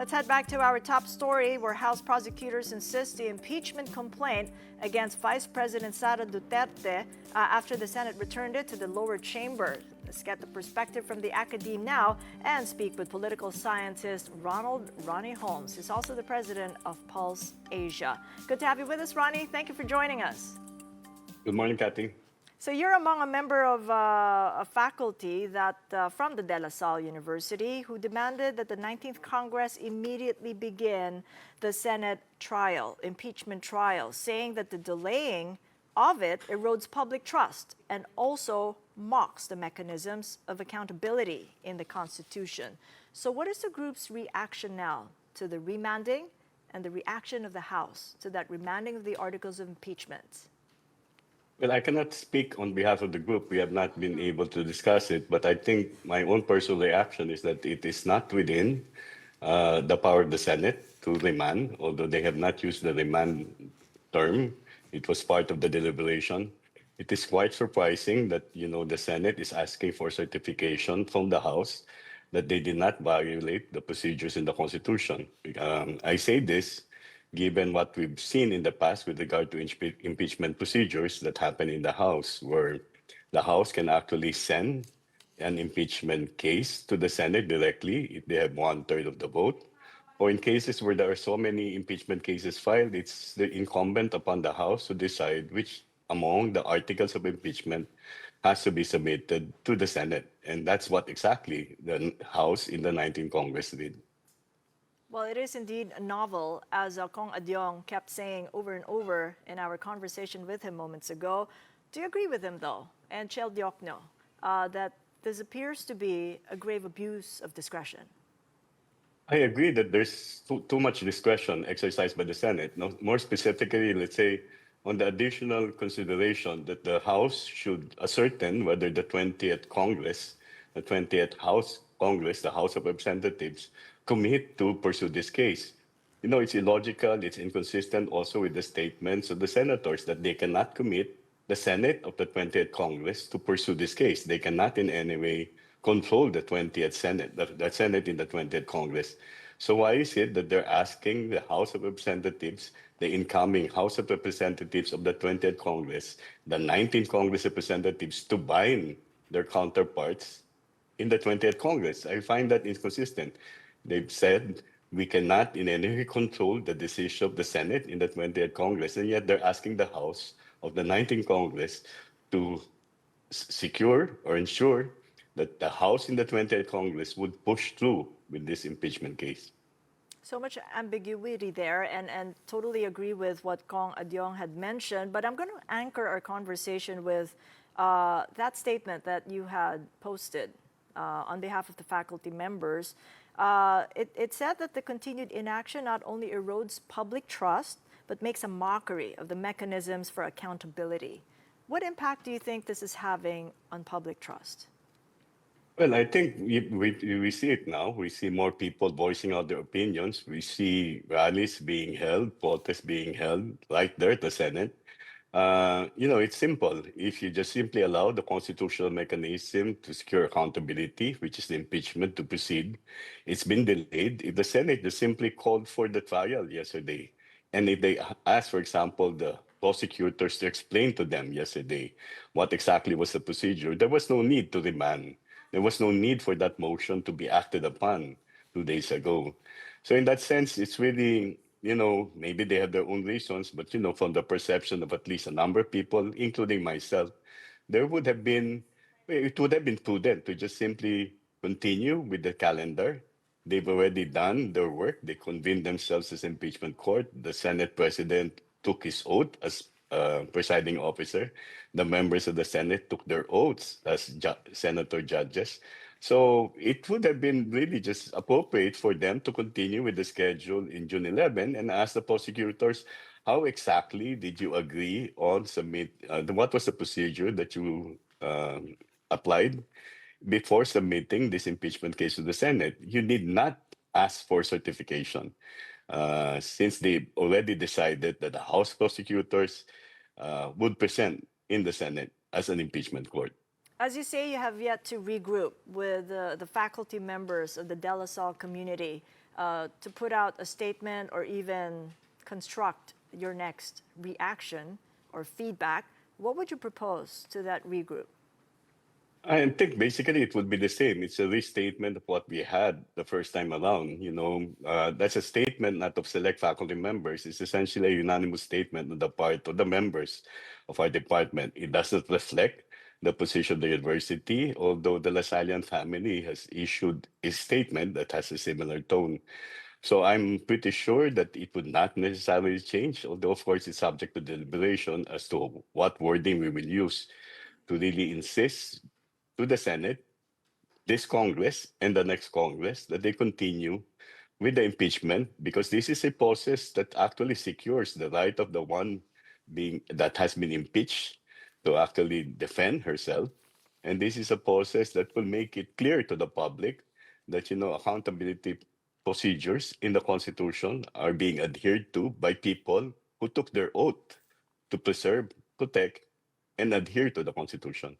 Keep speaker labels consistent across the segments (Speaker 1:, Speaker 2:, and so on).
Speaker 1: Let's head back to our top story, where House prosecutors insist the impeachment complaint against Vice President Sara Duterte after the Senate returned it to the lower chamber. Let's get the perspective from the academe now and speak with political scientist Ronald Holmes. He's also the president of Pulse Asia. Good to have you with us, Ronnie. Thank you for joining us.
Speaker 2: Good morning, Kathy.
Speaker 1: So you're among a member of a faculty that from the De La Salle University who demanded that the 19th Congress immediately begin the Senate trial, impeachment trial, saying that the delaying of it erodes public trust and also mocks the mechanisms of accountability in the Constitution. So what is the group's reaction now to the remanding and the reaction of the House to that remanding of the articles of impeachment?
Speaker 2: Well, I cannot speak on behalf of the group. We have not been able to discuss it, but I think my own personal reaction is that it is not within the power of the Senate to remand, although they have not used the remand term. It was part of the deliberation. It is quite surprising that, the Senate is asking for certification from the House that they did not violate the procedures in the Constitution. I say this given what we've seen in the past with regard to impeachment procedures that happen in the House, where the House can actually send an impeachment case to the Senate directly if they have 1/3 of the vote. Or in cases where there are so many impeachment cases filed, it's the incumbent upon the House to decide which among the articles of impeachment has to be submitted to the Senate. And that's what exactly the House in the 19th Congress did.
Speaker 1: Well, it is indeed novel, as Kong Adyong kept saying over and over in our conversation with him moments ago. Do you agree with him, though, and Chel Diokno, that this appears to be a grave abuse of discretion?
Speaker 2: I agree that there's too much discretion exercised by the Senate. No, more specifically, let's say, on the additional consideration that the House should ascertain whether the 20th Congress, the 20th House Congress, the House of Representatives, commit to pursue this case. It's illogical, it's inconsistent also with the statements of the senators that they cannot commit the Senate of the 20th Congress to pursue this case. They cannot in any way control the 20th Senate, the Senate in the 20th Congress. So why is it that they're asking the House of Representatives, the incoming House of Representatives of the 20th Congress, the 19th Congress representatives to bind their counterparts in the 20th Congress? I find that inconsistent. They've said we cannot in any way control the decision of the Senate in the 20th Congress, and yet they're asking the House of the 19th Congress to secure or ensure that the House in the 20th Congress would push through with this impeachment case.
Speaker 1: So much ambiguity there, and totally agree with what Kong Adyong had mentioned, but I'm going to anchor our conversation with that statement that you had posted on behalf of the faculty members. It said that the continued inaction not only erodes public trust, but makes a mockery of the mechanisms for accountability. What impact do you think this is having on public trust?
Speaker 2: Well, I think we see it now. We see more people voicing out their opinions. We see rallies being held, protests being held right there at the Senate. It's simple. If you just simply allow the constitutional mechanism to secure accountability, which is the impeachment, to proceed, it's been delayed. If the Senate just simply called for the trial yesterday, and if they asked, for example, the prosecutors to explain to them yesterday what exactly was the procedure, there was no need to remand. There was no need for that motion to be acted upon 2 days ago. So in that sense, it's really, maybe they have their own reasons, but, from the perception of at least a number of people, including myself, it would have been prudent to just simply continue with the calendar. They've already done their work. They convened themselves as impeachment court. The Senate president took his oath as presiding officer. The members of the Senate took their oaths as senator judges. So it would have been really just appropriate for them to continue with the schedule in June 11 and ask the prosecutors, how exactly did you agree on what was the procedure that you applied before submitting this impeachment case to the Senate? You need not ask for certification. Since they already decided that the House prosecutors would present in the Senate as an impeachment court.
Speaker 1: As you say, you have yet to regroup with the faculty members of the De La Salle community to put out a statement or even construct your next reaction or feedback, what would you propose to that regroup?
Speaker 2: I think basically it would be the same. It's a restatement of what we had the first time around. That's a statement not of select faculty members. It's essentially a unanimous statement on the part of the members of our department. It doesn't reflect the position of the university, although the Lasallian family has issued a statement that has a similar tone. So I'm pretty sure that it would not necessarily change, although of course it's subject to deliberation as to what wording we will use to really insist to the Senate, this Congress, and the next Congress that they continue with the impeachment, because this is a process that actually secures the right of the one being that has been impeached to actually defend herself. And this is a process that will make it clear to the public that accountability procedures in the Constitution are being adhered to by people who took their oath to preserve, protect, and adhere to the Constitution.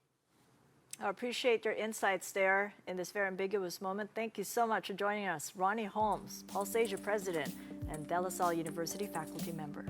Speaker 1: I appreciate your insights there in this very ambiguous moment. Thank you so much for joining us. Ronnie Holmes, Asia President and De La Salle University faculty member.